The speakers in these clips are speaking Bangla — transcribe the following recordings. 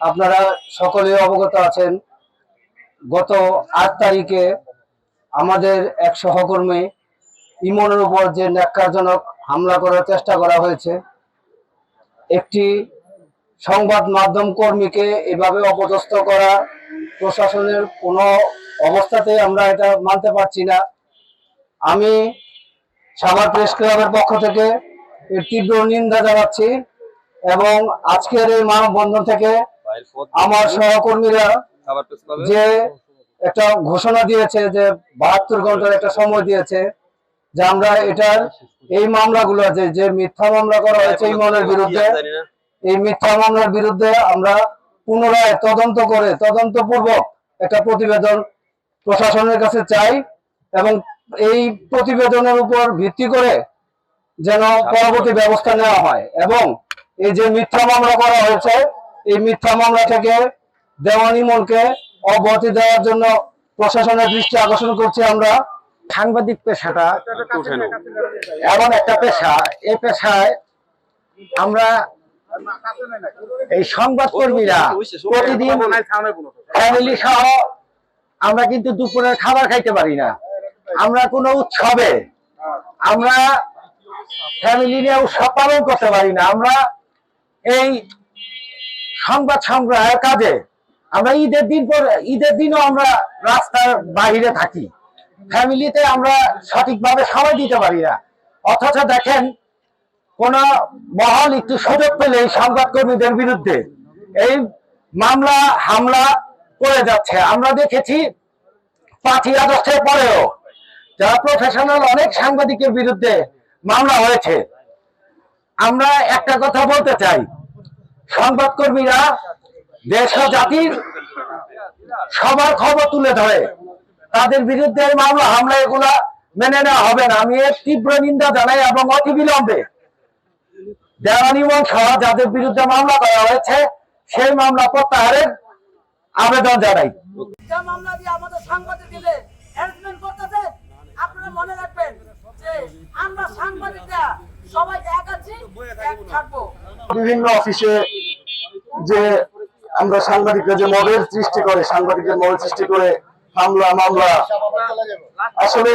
আপনারা সকলে অবগত আছেন, গত ৮ তারিখে আমাদের এক সহকর্মী ইমনের উপর যে ন্যাক্কারজনক হামলা করার চেষ্টা করা হয়েছে। একটি সংবাদ মাধ্যম কর্মীকে এভাবে অপদস্থ করা প্রশাসনের কোনো অবস্থাতেই আমরা এটা মানতে পারছি না। আমি সাভার প্রেস ক্লাবের পক্ষ থেকে এর তীব্র নিন্দা জানাচ্ছি এবং আজকের এই মানববন্ধন থেকে আমার সহকর্মীরা যে একটা ঘোষণা দিয়েছে, যে 72 ঘন্টার একটা সময় দিয়েছে, যে আমরা এটার এই মামলাগুলো যে মিথ্যা মামলা করা হয়েছে ইমনের বিরুদ্ধে, এই মিথ্যা মামলার বিরুদ্ধে আমরা পুনরায় তদন্ত করে তদন্তপূর্বক একটা প্রতিবেদন প্রশাসনের কাছে চাই এবং এই প্রতিবেদনের উপর ভিত্তি করে যেন পরবর্তী ব্যবস্থা নেওয়া হয় এবং এই যে মিথ্যা মামলা করা হয়েছে এই মিথ্যা মামলা থেকে দেওয়ান ইমনকে অব্যাহতি দেওয়ার জন্য প্রশাসনের দৃষ্টি আকর্ষণ করছি। আমরা সাংবাদিক পেশাটা এমন একটা পেশা, এই পেশায় আমরা এই সংবাদ কর্মীরা প্রতিদিন ফ্যামিলি সহ আমরা কিন্তু দুপুরের খাবার খাইতে পারি না। আমরা কোনো উৎসবে আমরা ফ্যামিলি নিয়ে উৎসব পালন করতে পারি না। আমরা এই সংবাদ সংগ্রহের কাজে আমরা ঈদের দিনও আমরা রাস্তার বাইরে থাকি, ফ্যামিলিতে আমরা সঠিকভাবে সময় দিতে পারি না। অথচ দেখেন কোন মহল একটু সুযোগ পেলে সংবাদ কর্মীদের বিরুদ্ধে এই মামলা হামলা করে যাচ্ছে। আমরা দেখেছি 5ই আগস্টের পরেও যারা প্রফেশনাল অনেক সাংবাদিকের বিরুদ্ধে মামলা হয়েছে। আমরা একটা কথা বলতে চাই, সংবাদ কর্মীরা দেশ ও জাতির সবার খবর তুলে ধরে, তাদের বিরুদ্ধে মামলা হামলা এগুলা মেনে নেওয়া হবে না। আমি এর তীব্র নিন্দা জানাই এবং অতিবিলম্বে দেওয়ান ইমন সহ যাদের বিরুদ্ধে মামলা করা হয়েছে সেই মামলা প্রত্যাহারের আবেদন জানাই। মামলা দিয়ে আমাদের সাংবাদিকদের হ্যারাসমেন্ট করতেছে। আপনারা মনে রাখবেন যে আমরা সাংবাদিকরা সবাই এক আছি, এক থাকবো। বিভিন্ন অফিসে যে আমরা সাংবাদিকরা যে মবের সৃষ্টি করে, সাংবাদিকের মবের সৃষ্টি করে হামলা মামলা, আসলে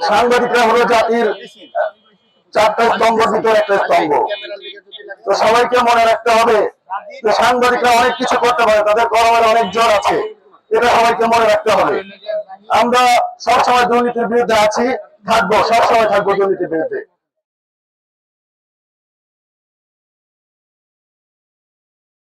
সাংবাদিকরা হলো জাতির 4টা স্তম্ভের ভিতরে একটা স্তম্ভ। তো সবাইকে মনে রাখতে হবে যে সাংবাদিকরা অনেক কিছু করতে পারে, তাদের গরমের অনেক জ্বর আছে, এটা সবাইকে মনে রাখতে হবে। আমরা সবসময় দুর্নীতির বিরুদ্ধে আছি, থাকবো, সবসময় থাকবো দুর্নীতির বিরুদ্ধে।